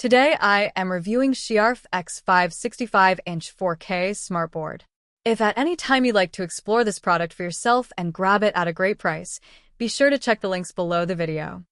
Today I am reviewing Shiarffe X5 65-inch 4K smartboard. If at any time you'd like to explore this product for yourself and grab it at a great price, be sure to check the links below the video.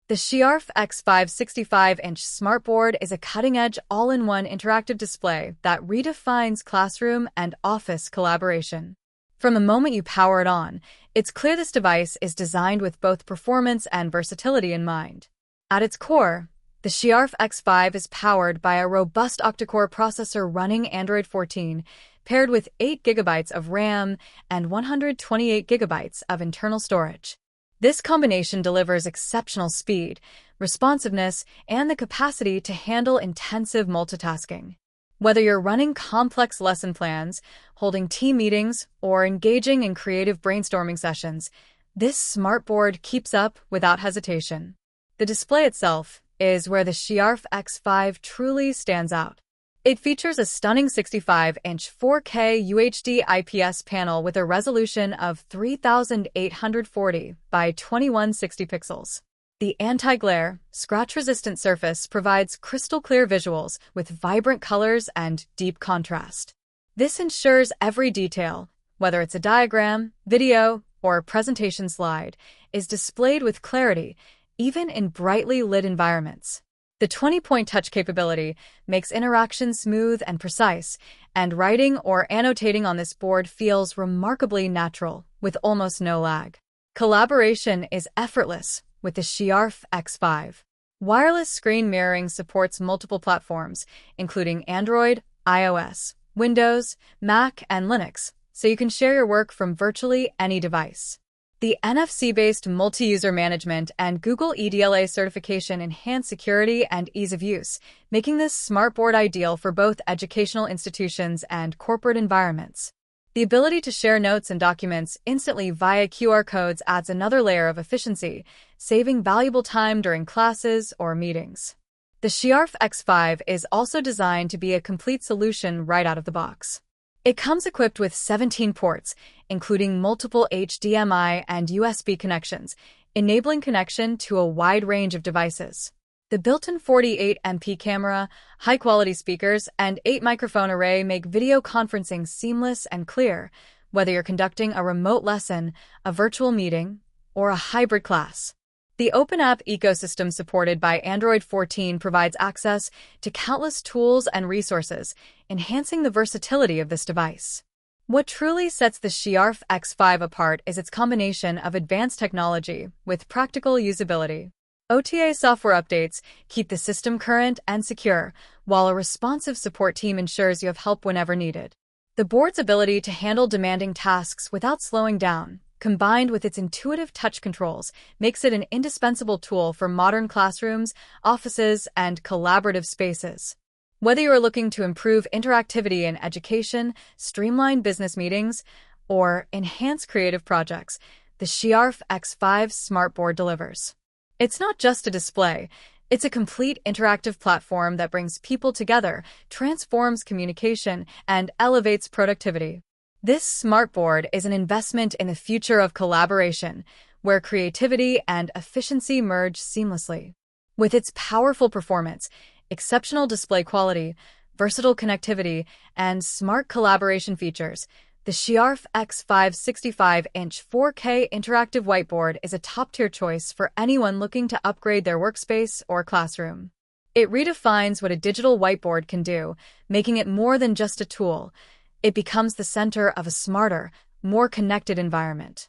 The Shiarffe X5 65-inch smartboard is a cutting-edge all-in-one interactive display that redefines classroom and office collaboration. From the moment you power it on, it's clear this device is designed with both performance and versatility in mind. At its core, the Shiarffe X5 is powered by a robust octa-core processor running Android 14, paired with 8 GB of RAM and 128 GB of internal storage. This combination delivers exceptional speed, responsiveness, and the capacity to handle intensive multitasking. Whether you're running complex lesson plans, holding team meetings, or engaging in creative brainstorming sessions, this smartboard keeps up without hesitation. The display itself is where the Shiarffe X5 truly stands out. It features a stunning 65-inch 4K UHD IPS panel with a resolution of 3,840 by 2160 pixels. The anti-glare, scratch-resistant surface provides crystal-clear visuals with vibrant colors and deep contrast. This ensures every detail, whether it's a diagram, video, or a presentation slide, is displayed with clarity, even in brightly lit environments. The 20-point touch capability makes interaction smooth and precise, and writing or annotating on this board feels remarkably natural, with almost no lag. Collaboration is effortless with the Shiarffe X5. Wireless screen mirroring supports multiple platforms, including Android, iOS, Windows, Mac, and Linux, so you can share your work from virtually any device. The NFC-based multi-user management and Google EDLA certification enhance security and ease of use, making this smartboard ideal for both educational institutions and corporate environments. The ability to share notes and documents instantly via QR codes adds another layer of efficiency, saving valuable time during classes or meetings. The Shiarffe X5 is also designed to be a complete solution right out of the box. It comes equipped with 17 ports, including multiple HDMI and USB connections, enabling connection to a wide range of devices. The built-in 48MP camera, high-quality speakers, and 8-microphone array make video conferencing seamless and clear, whether you're conducting a remote lesson, a virtual meeting, or a hybrid class. The open app ecosystem supported by Android 14 provides access to countless tools and resources, enhancing the versatility of this device. What truly sets the Shiarffe X5 apart is its combination of advanced technology with practical usability. OTA software updates keep the system current and secure, while a responsive support team ensures you have help whenever needed. The board's ability to handle demanding tasks without slowing down, combined with its intuitive touch controls, makes it an indispensable tool for modern classrooms, offices, and collaborative spaces. Whether you are looking to improve interactivity in education, streamline business meetings, or enhance creative projects, the Shiarffe X5 smartboard delivers. It's not just a display, it's a complete interactive platform that brings people together, transforms communication, and elevates productivity. This smartboard is an investment in the future of collaboration, where creativity and efficiency merge seamlessly. With its powerful performance, exceptional display quality, versatile connectivity, and smart collaboration features, the Shiarffe X5 65-inch 4K interactive whiteboard is a top-tier choice for anyone looking to upgrade their workspace or classroom. It redefines what a digital whiteboard can do, making it more than just a tool. It becomes the center of a smarter, more connected environment.